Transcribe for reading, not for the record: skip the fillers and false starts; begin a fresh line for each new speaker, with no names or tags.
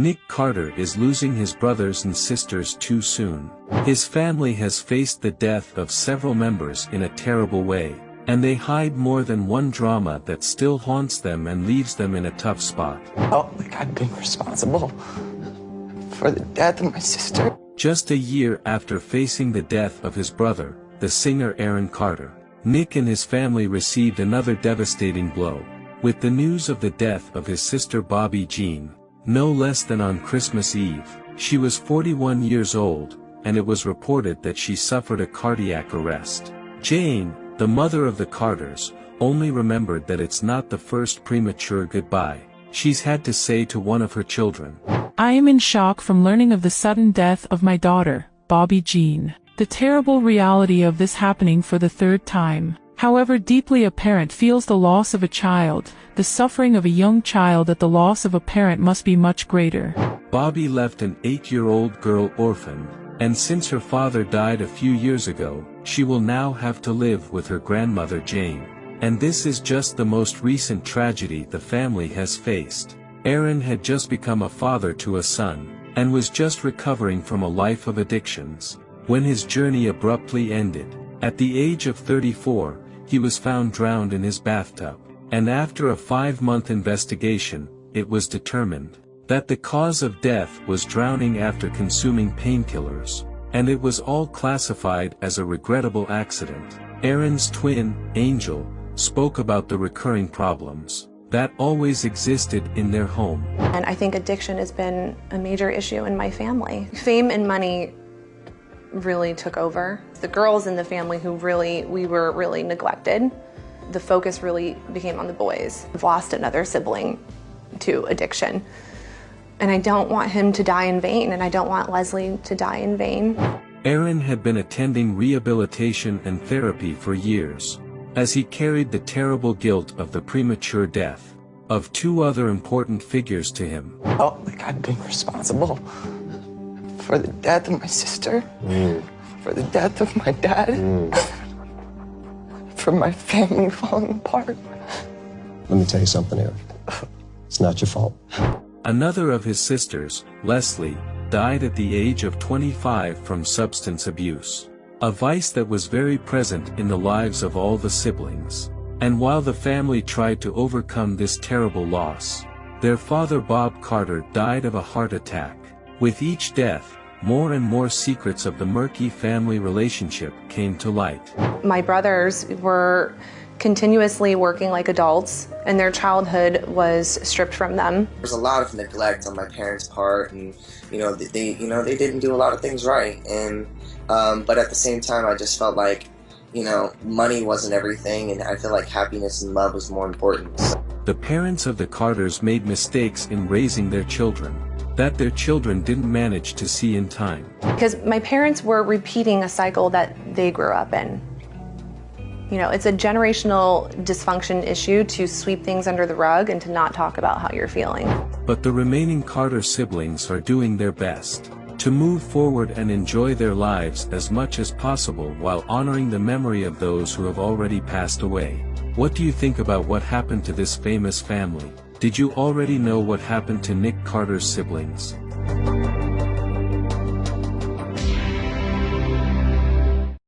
Nick Carter is losing his brothers and sisters too soon. His family has faced the death of several members in a terrible way, and they hide more than one drama that still haunts them and leaves them in a tough spot.
Oh, like I've been responsible for the death of my sister.
Just a year after facing the death of his brother, the singer Aaron Carter, Nick and his family received another devastating blow, with the news of the death of his sister Bobby Jean, no less than on Christmas Eve. She was 41 years old, and it was reported that she suffered a cardiac arrest. Jane, the mother of the Carters, only remembered that it's not the first premature goodbye she's had to say to one of her children.
I am in shock from learning of the sudden death of my daughter, Bobby Jean. The terrible reality of this happening for the third time. However deeply a parent feels the loss of a child, the suffering of a young child at the loss of a parent must be much greater.
Bobby left an 8-year-old girl orphaned, and since her father died a few years ago, she will now have to live with her grandmother Jane. And this is just the most recent tragedy the family has faced. Aaron had just become a father to a son, and was just recovering from a life of addictions, when his journey abruptly ended. At the age of 34, he was found drowned in his bathtub, and after a 5-month investigation, it was determined that the cause of death was drowning after consuming painkillers, and it was all classified as a regrettable accident. Aaron's twin, Angel, spoke about the recurring problems that always existed in their home.
And I think addiction has been a major issue in my family. Fame and money really took over. The girls in the family we were really neglected. The focus really became on the boys. I've lost another sibling to addiction. And I don't want him to die in vain, and I don't want Leslie to die in vain.
Aaron had been attending rehabilitation and therapy for years, as he carried the terrible guilt of the premature death of 2 other important figures to him.
Oh, like I've been responsible for the death of my sister, for the death of my dad, for my family falling apart.
Let me tell you something, Aaron. It's not your fault.
Another of his sisters, Leslie, died at the age of 25 from substance abuse, a vice that was very present in the lives of all the siblings. And while the family tried to overcome this terrible loss, their father Bob Carter died of a heart attack. With each death, more and more secrets of the murky family relationship came to light.
My brothers were continuously working like adults, and their childhood was stripped from them.
There's a lot of neglect on my parents' part, and they didn't do a lot of things right. And but at the same time, I just felt like money wasn't everything, and I feel like happiness and love was more important.
The parents of the Carters made mistakes in raising their children that their children didn't manage to see in time.
Because my parents were repeating a cycle that they grew up in. It's a generational dysfunction issue to sweep things under the rug and to not talk about how you're feeling.
But the remaining Carter siblings are doing their best to move forward and enjoy their lives as much as possible while honoring the memory of those who have already passed away. What do you think about what happened to this famous family? Did you already know what happened to Nick Carter's siblings?